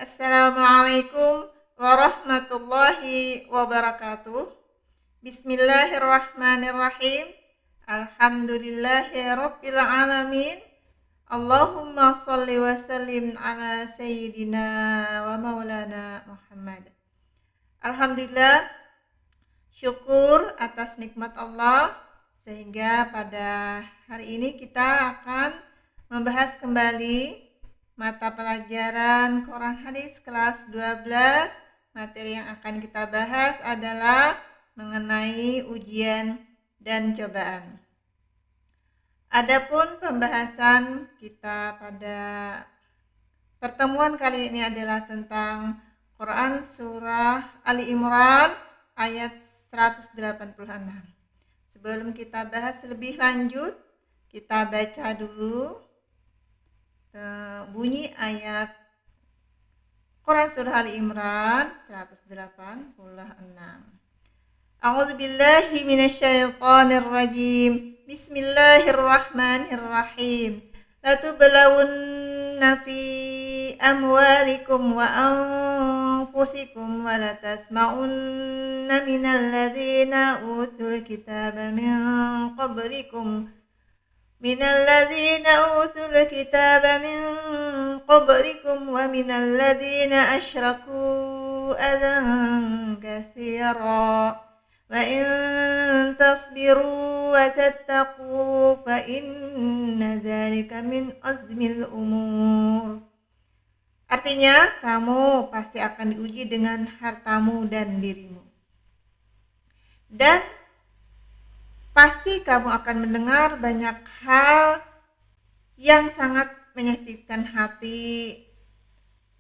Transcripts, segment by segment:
Assalamualaikum warahmatullahi wabarakatuh. Bismillahirrahmanirrahim. Alhamdulillahirabbil alamin. Allahumma shalli wa sallim ala sayyidina wa maulana Muhammad. Alhamdulillah, syukur atas nikmat Allah sehingga pada hari ini kita akan membahas kembali mata pelajaran Quran Hadis kelas 12. Materi yang akan kita bahas adalah mengenai ujian dan cobaan. Adapun pembahasan kita pada pertemuan kali ini adalah tentang Quran surah Ali Imran ayat 186. Sebelum kita bahas lebih lanjut, kita baca dulu bunyi ayat Quran surah Ali Imran 186. A'udzubillahi minasyaitonir rajim. Bismillahirrahmanirrahim. La tublawunna fi amwalikum wa anfusikum wa la tasma'unna minal ladzina utul kitaba min qablikum من الذين أوتوا الكتاب من قبلكم ومن الذين أشركوا أذى كثيرا وإن تصبروا وتتقوا فإن ذلك من عزم الأمور. Artinya, kamu pasti akan diuji dengan hartamu dan dirimu. Dan pasti kamu akan mendengar banyak hal yang sangat menyakitkan hati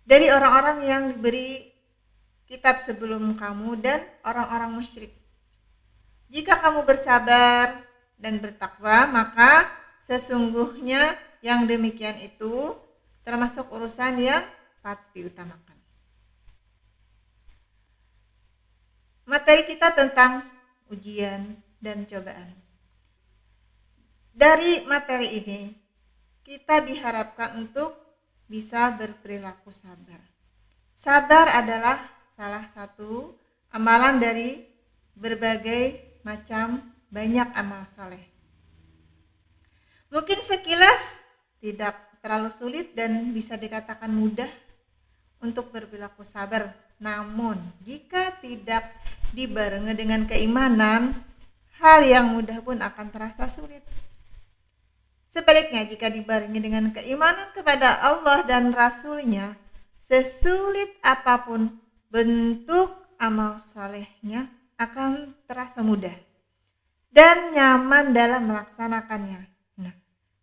dari orang-orang yang diberi kitab sebelum kamu dan orang-orang musyrik. Jika kamu bersabar dan bertakwa, maka sesungguhnya yang demikian itu termasuk urusan yang patut diutamakan. Materi kita tentang ujian dan cobaan. Dari materi ini, kita diharapkan untuk bisa berperilaku sabar. Sabar adalah salah satu amalan dari berbagai macam banyak amal soleh. Mungkin sekilas tidak terlalu sulit dan bisa dikatakan mudah untuk berperilaku sabar. Namun, jika tidak dibarengi dengan keimanan, hal yang mudah pun akan terasa sulit. Sebaliknya, jika dibarengi dengan keimanan kepada Allah dan Rasul-Nya, sesulit apapun bentuk amal salehnya akan terasa mudah dan nyaman dalam melaksanakannya. Nah,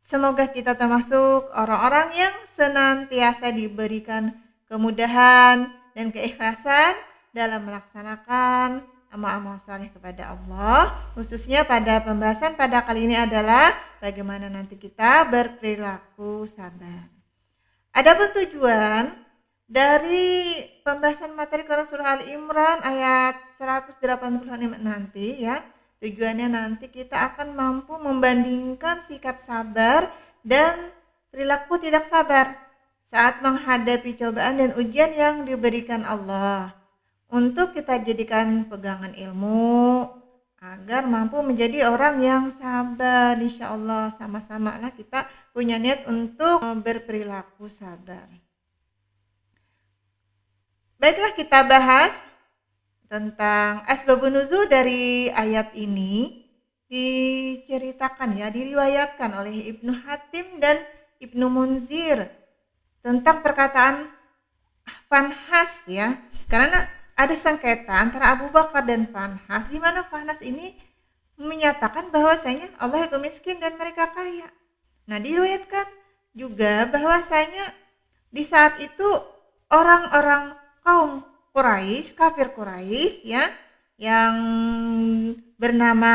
semoga kita termasuk orang-orang yang senantiasa diberikan kemudahan dan keikhlasan dalam melaksanakan amal-amal saleh kepada Allah. Khususnya pada pembahasan pada kali ini adalah bagaimana nanti kita berperilaku sabar. Adapun tujuan dari pembahasan materi Quran surah Al Imran ayat 186 nanti ya, tujuannya nanti kita akan mampu membandingkan sikap sabar dan perilaku tidak sabar saat menghadapi cobaan dan ujian yang diberikan Allah, untuk kita jadikan pegangan ilmu agar mampu menjadi orang yang sabar. Insya Allah sama-sama lah kita punya niat untuk berperilaku sabar. Baiklah, kita bahas tentang asbabun nuzul dari ayat ini. Diceritakan ya, diriwayatkan oleh Ibnu Hatim dan Ibnu Munzir tentang perkataan Fanhas ya, karena ada sengketa antara Abu Bakar dan Fanhas, di mana Fanhas ini menyatakan bahwasanya Allah itu miskin dan mereka kaya. Nah, diriwayatkan juga bahwasanya di saat itu orang-orang kaum Quraisy, kafir Quraisy ya, yang bernama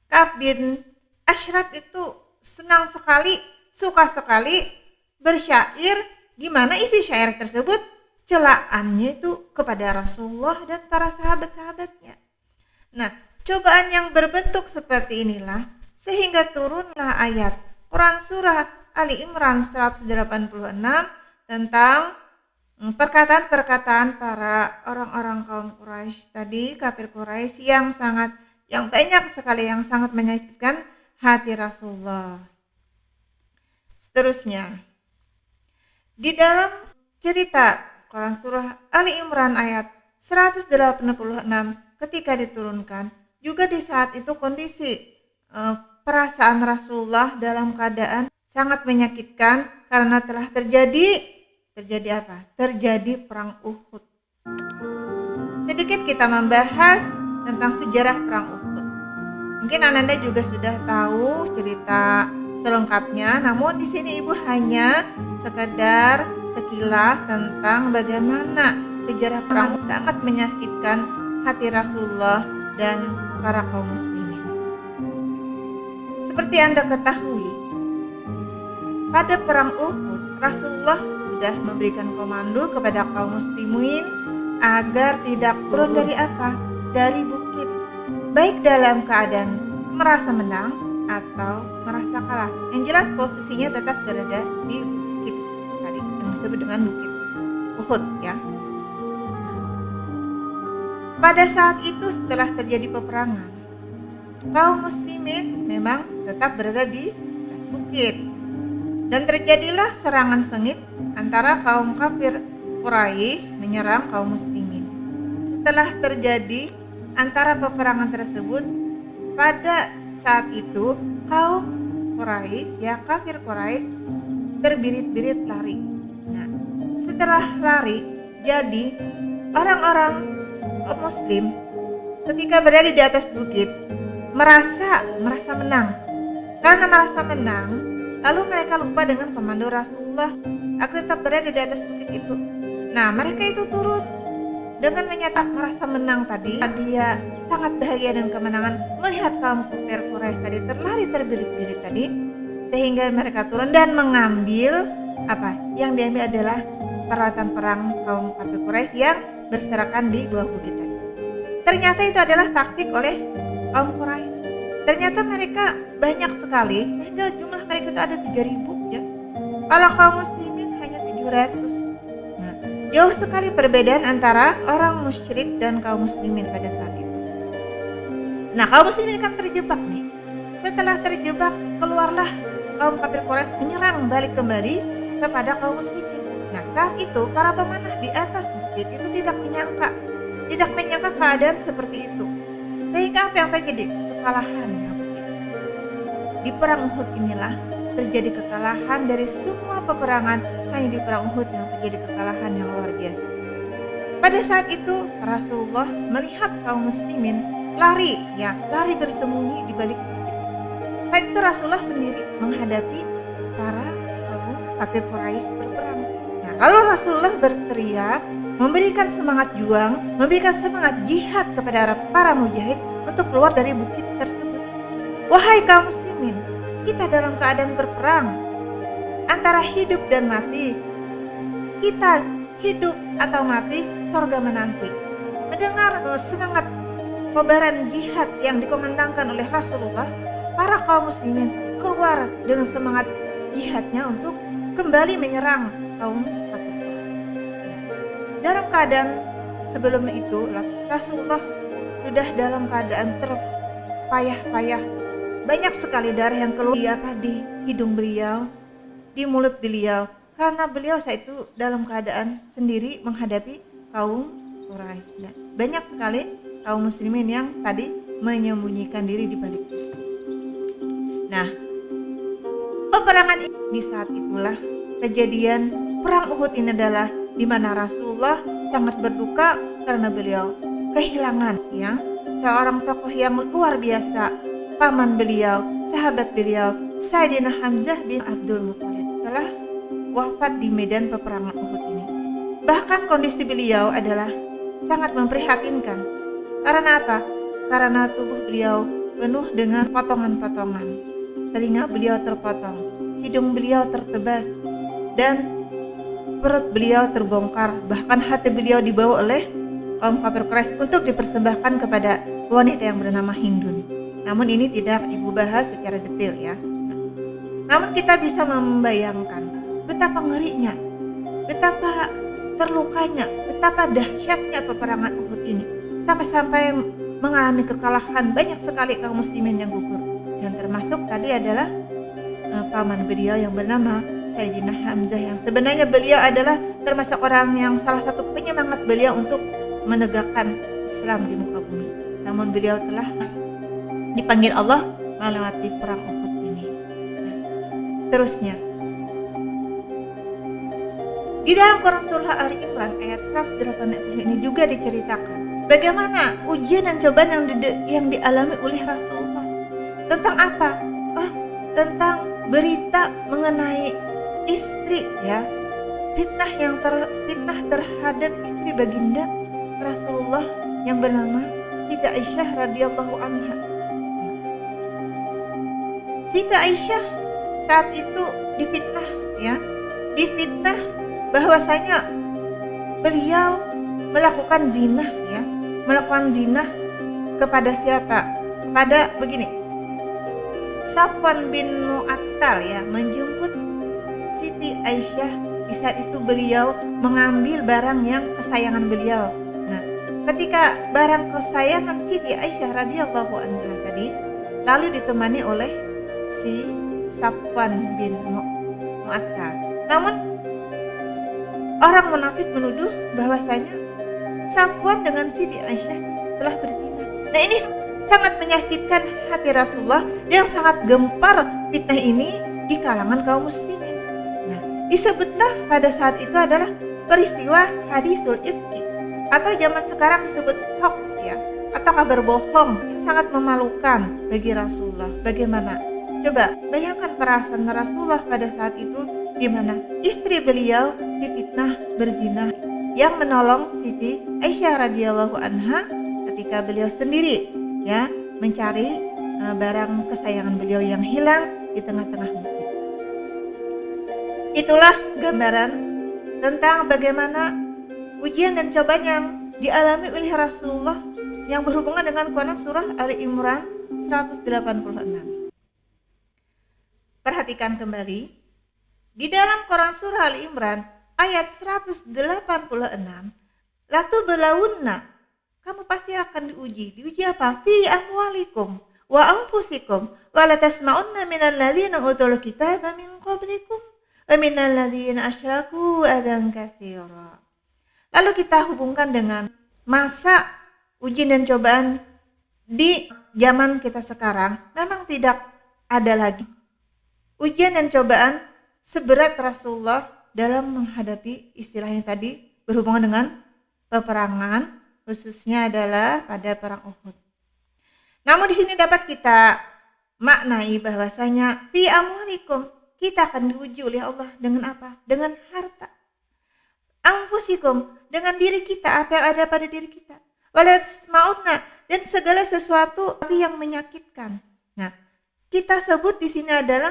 Ka'ab bin Ashraf itu senang sekali, suka sekali bersyair, di mana isi syair tersebut celaannya itu kepada Rasulullah dan para sahabat-sahabatnya. Nah, cobaan yang berbentuk seperti inilah sehingga turunlah ayat Quran surah Ali Imran 186 tentang perkataan-perkataan para orang-orang kaum Quraisy tadi, kafir Quraisy yang banyak sekali yang sangat menyakitkan hati Rasulullah. Seterusnya, di dalam cerita Quran surah Ali Imran ayat 186 ketika diturunkan, juga di saat itu kondisi perasaan Rasulullah dalam keadaan sangat menyakitkan karena telah terjadi apa? Terjadi perang Uhud. Sedikit kita membahas tentang sejarah perang Uhud. Mungkin Ananda juga sudah tahu cerita selengkapnya, namun di sini Ibu hanya sekedar sekilas tentang bagaimana sejarah perang sangat menyakitkan hati Rasulullah dan para kaum muslimin. Seperti Anda ketahui, pada perang Uhud Rasulullah sudah memberikan komando kepada kaum muslimin agar tidak turun dari apa? Dari bukit, baik dalam keadaan merasa menang atau merasa kalah. Yang jelas posisinya tetap berada di bukit tadi yang disebut dengan bukit Uhud ya. Pada saat itu setelah terjadi peperangan, kaum muslimin memang tetap berada di atas bukit dan terjadilah serangan sengit antara kaum kafir Quraisy menyerang kaum muslimin. Setelah terjadi antara peperangan tersebut, pada saat itu kaum Quraisy ya kafir Quraisy terbirit-birit lari. Nah, setelah lari, jadi orang-orang muslim ketika berada di atas bukit merasa menang. Karena merasa menang, lalu mereka lupa dengan komando Rasulullah agar tetap berada di atas bukit itu. Nah, mereka itu turun dengan menyatakan merasa menang tadi. Dia sangat bahagia dan kemenangan melihat kaum kafir Quraisy tadi terlari terbirit-birit tadi, sehingga mereka turun dan mengambil apa? Yang diambil adalah peralatan perang kaum kafir Quraisy yang berserakan di bawah bukit tadi. Ternyata itu adalah taktik oleh kaum Quraisy. Ternyata mereka banyak sekali sehingga jumlah mereka itu ada 3.000 ya. Kalau kaum muslimin hanya 700. Nah, jauh sekali perbedaan antara orang musyrik dan kaum muslimin pada saat itu. Nah, kaum muslimin kan terjebak nih. Setelah terjebak, keluarlah kaum kafir Quraisy menyerang balik kembali kepada kaum muslimin. Nah, saat itu para pemanah di atas bukit itu tidak menyangka keadaan seperti itu. Sehingga apa yang terjadi? Kekalahan. Di perang Uhud inilah terjadi kekalahan dari semua peperangan, hanya di perang Uhud yang terjadi kekalahan yang luar biasa. Pada saat itu Rasulullah melihat kaum muslimin lari bersembunyi di balik bukit. Saat itu Rasulullah sendiri menghadapi para kaum kafir Quraisy berperang. Nah, lalu Rasulullah berteriak, memberikan semangat juang, memberikan semangat jihad kepada para mujahid untuk keluar dari bukit tersebut. Wahai kaum muslimin, kita dalam keadaan berperang antara hidup dan mati. Kita hidup atau mati, surga menanti. Mendengar semangat kobaran jihad yang dikomandangkan oleh Rasulullah, para kaum muslimin keluar dengan semangat jihadnya untuk kembali menyerang kaum kafir Quraisy. Dalam keadaan sebelum itu, Rasulullah sudah dalam keadaan terpayah-payah. Banyak sekali darah yang keluar di hidung beliau, di mulut beliau, karena beliau saat itu dalam keadaan sendiri menghadapi kaum Quraisy. Banyak sekali kaum muslimin yang tadi menyembunyikan diri di balik. Nah, peperangan ini di saat itulah kejadian perang Uhud ini adalah di mana Rasulullah sangat berduka karena beliau kehilangan seorang tokoh yang luar biasa. Paman beliau, sahabat beliau, Sayyidina Hamzah bin Abdul Muthalib telah wafat di medan peperangan Uhud ini. Bahkan kondisi beliau adalah sangat memprihatinkan. Karena apa? Karena tubuh beliau penuh dengan potongan-potongan. Telinga beliau terpotong, hidung beliau tertebas, dan perut beliau terbongkar. Bahkan hati beliau dibawa oleh kaum kafir Quraisy untuk dipersembahkan kepada wanita yang bernama Hindun. namun ini tidak ibu bahas secara detail ya. Namun kita bisa membayangkan betapa ngerinya, betapa terlukanya, betapa dahsyatnya peperangan Uhud ini, sampai-sampai mengalami kekalahan banyak sekali kaum muslimin yang gugur. Dan termasuk tadi adalah paman beliau yang bernama Sayyidina Hamzah, yang sebenarnya beliau adalah termasuk orang yang salah satu penyemangat beliau untuk menegakkan Islam di muka bumi. Namun beliau telah dipanggil Allah melewati perang Uhud ini. Seterusnya, di dalam Quran surah Ali Imran ayat 180 ini juga diceritakan bagaimana ujian dan cobaan yang dialami oleh Rasulullah. Tentang apa? Tentang berita mengenai istri ya, fitnah terhadap istri baginda Rasulullah yang bernama Siti Aisyah radhiyallahu anha. Siti Aisyah saat itu difitnah bahwasanya beliau melakukan zina kepada siapa? Kepada Safwan bin Mu'attal ya, menjemput Siti Aisyah. Di saat itu beliau mengambil barang yang kesayangan beliau. Nah, ketika barang kesayangan Siti Aisyah radhiyallahu anha tadi lalu ditemani oleh si Safwan bin Mu'attal. Namun orang munafik menuduh bahwasanya Safwan dengan Siti Aisyah telah berzina. Nah, ini sangat menyakitkan hati Rasulullah yang sangat gempar fitnah ini di kalangan kaum muslimin. Nah, disebutlah pada saat itu adalah peristiwa hadisul ifki, atau zaman sekarang disebut hoax ya, atau kabar bohong yang sangat memalukan bagi Rasulullah. Bagaimana? Coba bayangkan perasaan Rasulullah pada saat itu, di mana istri beliau difitnah berzina, yang menolong Siti Aisyah radhiyallahu anha ketika beliau sendiri ya mencari barang kesayangan beliau yang hilang di tengah-tengah bukit. Itulah gambaran tentang bagaimana ujian dan cobaan yang dialami oleh Rasulullah yang berhubungan dengan Quran surah Ali Imran 186. Perhatikan kembali di dalam Quran surah Ali Imran ayat 186, latu belawunna, kamu pasti akan diuji apa? Fi amwalikum wa anfusikum wa la tasma'unna minal ladzina utul kitaba min qablikum wa minal ladzina asyraku adan katsira. Lalu kita hubungkan dengan masa ujian dan cobaan di zaman kita sekarang. Memang tidak ada lagi ujian dan cobaan seberat Rasulullah dalam menghadapi istilahnya tadi berhubungan dengan peperangan, khususnya adalah pada perang Uhud. Namun di sini dapat kita maknai bahwasanya fi amwalikum, kita akan diuji oleh Allah dengan apa? Dengan harta. Anfusikum, dengan diri kita, apa yang ada pada diri kita. Walatsmauna, dan segala sesuatu yang menyakitkan. Nah, kita sebut di sini adalah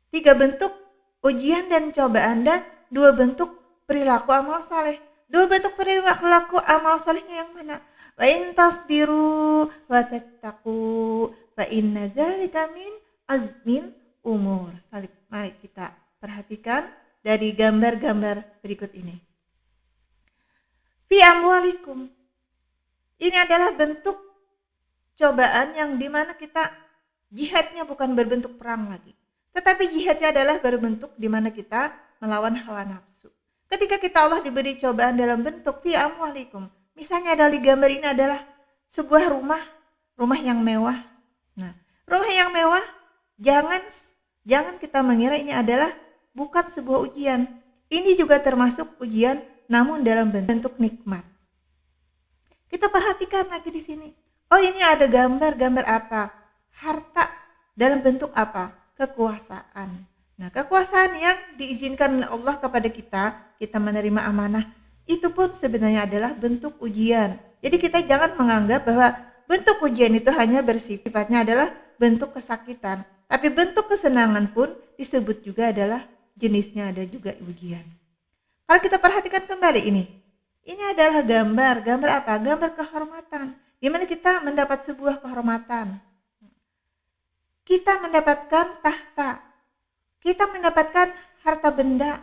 tiga bentuk ujian dan cobaan, dan 2 bentuk perilaku amal saleh. 2 bentuk perilaku amal salehnya yang mana? Wa in tasbiru wa tattaqu fa inna dzalika min azmin umur. Mari kita perhatikan dari gambar-gambar berikut ini. Fi amwalikum, ini adalah bentuk cobaan yang dimana kita jihadnya bukan berbentuk perang lagi, tetapi jihadnya adalah berbentuk dimana kita melawan hawa nafsu. Ketika kita Allah diberi cobaan dalam bentuk fi amwalikum, misalnya dari gambar ini adalah sebuah rumah yang mewah. Nah, rumah yang mewah jangan kita mengira ini adalah bukan sebuah ujian. Ini juga termasuk ujian, namun dalam bentuk nikmat. Kita perhatikan lagi di sini. Oh, ini ada gambar apa? Harta dalam bentuk apa? Kekuasaan. Nah, kekuasaan yang diizinkan oleh Allah kepada kita menerima amanah, itu pun sebenarnya adalah bentuk ujian. Jadi kita jangan menganggap bahwa bentuk ujian itu hanya bersifatnya adalah bentuk kesakitan, tapi bentuk kesenangan pun disebut juga adalah jenisnya ada juga ujian. Kalau kita perhatikan kembali ini adalah gambar apa? Gambar kehormatan, di mana kita mendapat sebuah kehormatan. Kita mendapatkan tahta. Kita mendapatkan harta benda.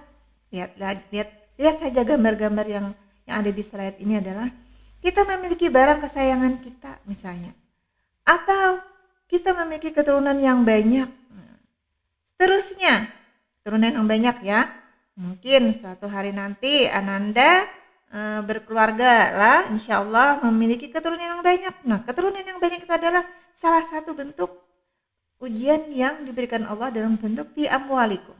Lihat saja gambar-gambar yang ada di slide ini adalah kita memiliki barang kesayangan kita misalnya. Atau kita memiliki keturunan yang banyak. Seterusnya, keturunan yang banyak ya. Mungkin suatu hari nanti Ananda berkeluarga lah, insya Allah memiliki keturunan yang banyak. Nah, keturunan yang banyak itu adalah salah satu bentuk ujian yang diberikan Allah dalam bentuk fi amwalikum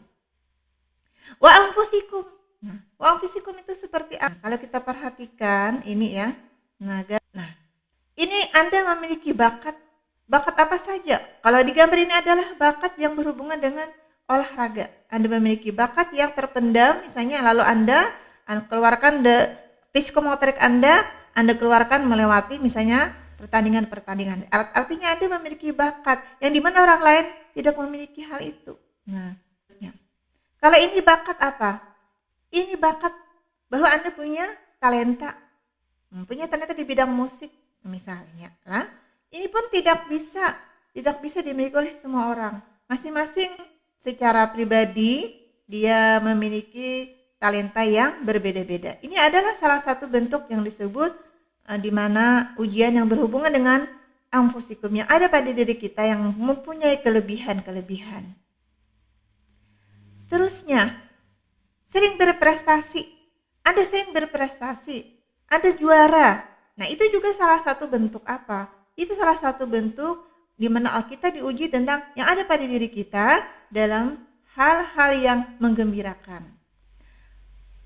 wa anfusikum. Nah, wa anfusikum itu seperti apa? Kalau kita perhatikan ini ya. Nah, ini Anda memiliki bakat apa saja. Kalau di gambar ini adalah bakat yang berhubungan dengan olahraga. Anda memiliki bakat yang terpendam misalnya, lalu Anda keluarkan psikomotorik Anda keluarkan melewati misalnya pertandingan. Artinya Anda memiliki bakat yang dimana orang lain tidak memiliki hal itu. Nah, kalau ini bakat apa? Ini bakat bahwa Anda punya talenta di bidang musik misalnya. Nah, ini pun tidak bisa dimiliki oleh semua orang. Masing-masing secara pribadi dia memiliki talenta yang berbeda-beda. Ini adalah salah satu bentuk yang disebut di mana ujian yang berhubungan dengan anfusikum yang ada pada diri kita yang mempunyai kelebihan. Seterusnya, sering berprestasi. Anda sering berprestasi, Anda juara. Nah, itu juga salah satu bentuk apa? Itu salah satu bentuk di mana kita diuji tentang yang ada pada diri kita dalam hal-hal yang menggembirakan.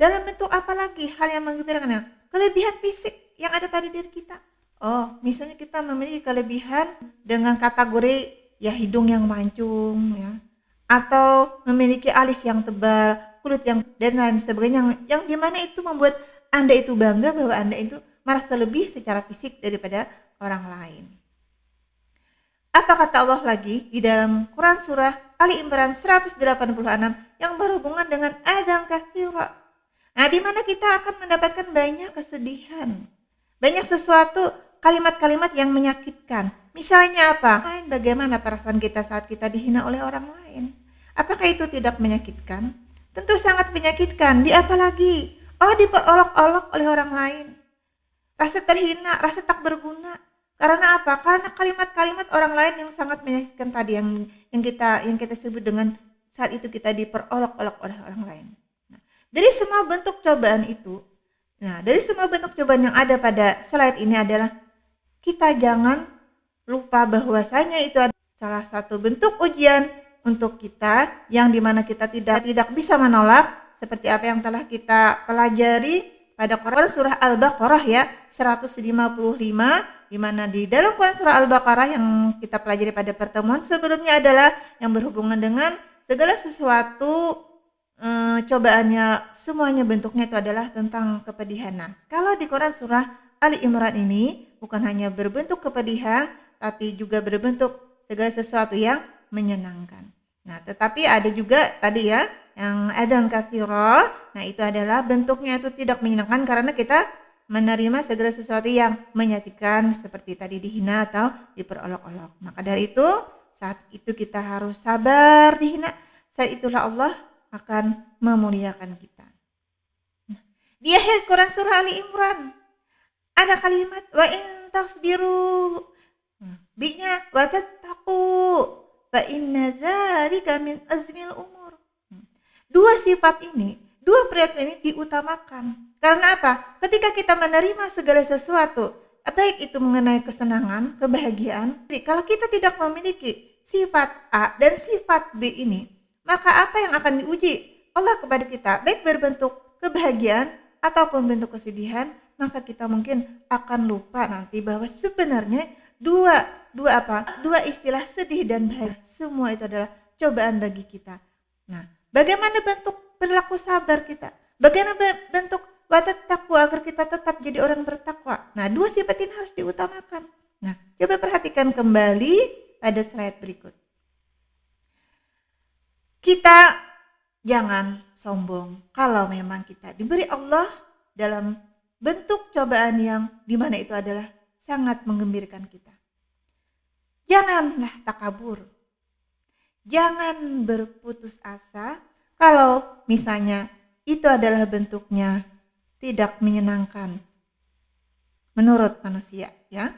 Dalam bentuk apa lagi hal yang menggembirakan? Kelebihan fisik yang ada pada diri kita. Oh, misalnya kita memiliki kelebihan dengan kategori ya hidung yang mancung ya, atau memiliki alis yang tebal, kulit yang dan lain sebagainya yang dimana itu membuat Anda itu bangga bahwa Anda itu merasa lebih secara fisik daripada orang lain. Apa kata Allah lagi di dalam Quran surah Ali Imran 186 yang berhubungan dengan adan katsira. Nah, di mana kita akan mendapatkan banyak kesedihan. Banyak sesuatu kalimat-kalimat yang menyakitkan. Misalnya apa? Bagaimana perasaan kita saat kita dihina oleh orang lain? Apakah itu tidak menyakitkan? Tentu sangat menyakitkan. Di apa lagi? Oh, diperolok-olok oleh orang lain. Rasa terhina, rasa tak berguna. Karena apa? Karena kalimat-kalimat orang lain yang sangat menyakitkan tadi yang kita sebut dengan saat itu kita diperolok-olok oleh orang lain. Nah, dari semua bentuk cobaan itu, dari semua bentuk cobaan yang ada pada slide ini adalah kita jangan lupa bahwasanya itu adalah salah satu bentuk ujian untuk kita yang dimana kita tidak bisa menolak seperti apa yang telah kita pelajari pada Quran surah Al-Baqarah ya 155 di mana di dalam Quran surah Al-Baqarah yang kita pelajari pada pertemuan sebelumnya adalah yang berhubungan dengan segala sesuatu cobaannya semuanya bentuknya itu adalah tentang kepedihan. Nah, kalau di Quran surah Ali Imran ini bukan hanya berbentuk kepedihan tapi juga berbentuk segala sesuatu yang menyenangkan. Nah, tetapi ada juga tadi ya yang adan katsira. Nah, itu adalah bentuknya itu tidak menyenangkan karena kita menerima segala sesuatu yang menyakitkan seperti tadi dihina atau diperolok-olok. Maka dari itu saat itu kita harus sabar dihina. Saat itulah Allah akan memuliakan kita. Nah, di akhir Quran surah Ali Imran ada kalimat wa in tasbiru bi-nya wa tattaqu fa inna dzalika min azmil umur. Dua sifat ini, dua perilaku ini diutamakan. Karena apa? Ketika kita menerima segala sesuatu, baik itu mengenai kesenangan, kebahagiaan, kalau kita tidak memiliki sifat A dan sifat B ini, maka apa yang akan diuji Allah kepada kita, baik berbentuk kebahagiaan ataupun bentuk kesedihan, maka kita mungkin akan lupa nanti bahwa sebenarnya dua istilah sedih dan bahagia, semua itu adalah cobaan bagi kita. Nah, bagaimana bentuk perilaku sabar kita? Bagaimana bentuk watat takwa agar kita tetap jadi orang bertakwa? Nah, dua sifat ini harus diutamakan. Nah, coba perhatikan kembali pada slide berikut. Kita jangan sombong kalau memang kita diberi Allah dalam bentuk cobaan yang dimana itu adalah sangat menggembirakan kita. Janganlah takabur. Jangan berputus asa kalau misalnya itu adalah bentuknya tidak menyenangkan menurut manusia, ya.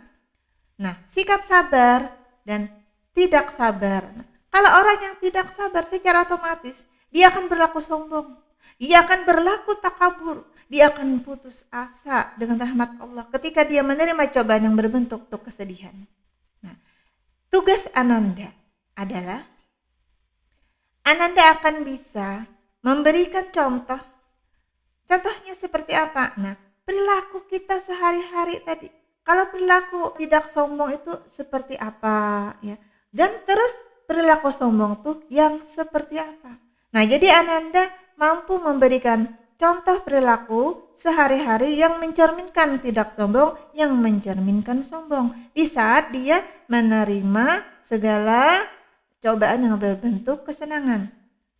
Nah, sikap sabar dan tidak sabar. Nah, kalau orang yang tidak sabar secara otomatis dia akan berlaku sombong, dia akan berlaku takabur, dia akan putus asa dengan rahmat Allah ketika dia menerima cobaan yang berbentuk kesedihan. Nah, tugas Ananda adalah Ananda akan bisa memberikan contoh. Contohnya seperti apa? Nah, perilaku kita sehari-hari tadi. Kalau perilaku tidak sombong itu seperti apa, ya? Dan terus perilaku sombong tuh yang seperti apa? Nah, jadi Ananda mampu memberikan contoh perilaku sehari-hari yang mencerminkan tidak sombong, yang mencerminkan sombong di saat dia menerima segala cobaan yang berbentuk kesenangan.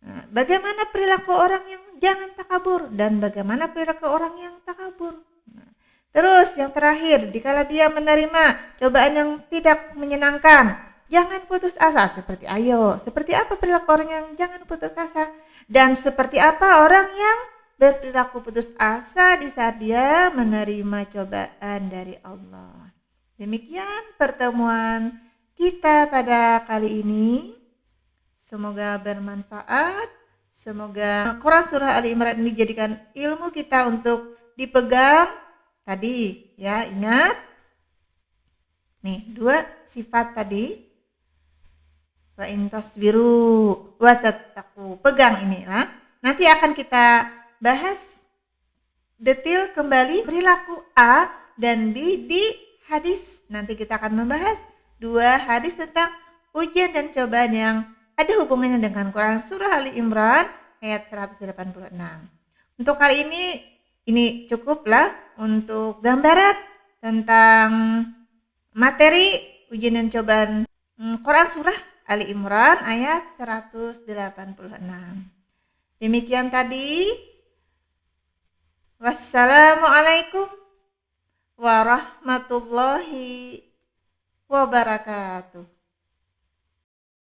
Nah, bagaimana perilaku orang yang jangan takabur dan bagaimana perilaku orang yang takabur. Nah, terus yang terakhir, dikala dia menerima cobaan yang tidak menyenangkan, jangan putus asa. Seperti apa perilaku orang yang jangan putus asa dan seperti apa orang yang berperilaku putus asa di saat dia menerima cobaan dari Allah. Demikian pertemuan kita pada kali ini. Semoga bermanfaat. Semoga Quran Surah Ali Imran ini dijadikan ilmu kita untuk dipegang. Tadi ya, ingat nih 2 sifat tadi. Wa in tasbiru wa tattaqu. Pegang ini lah. Nanti akan kita bahas detail kembali perilaku A dan B di hadis. Nanti kita akan membahas 2 hadis tentang ujian dan cobaan yang ada hubungannya dengan Quran Surah Ali Imran ayat 186. Untuk kali ini cukuplah untuk gambaran tentang materi ujian dan cobaan Quran Surah Ali Imran ayat 186. Demikian tadi. Wassalamualaikum warahmatullahi wabarakatuh.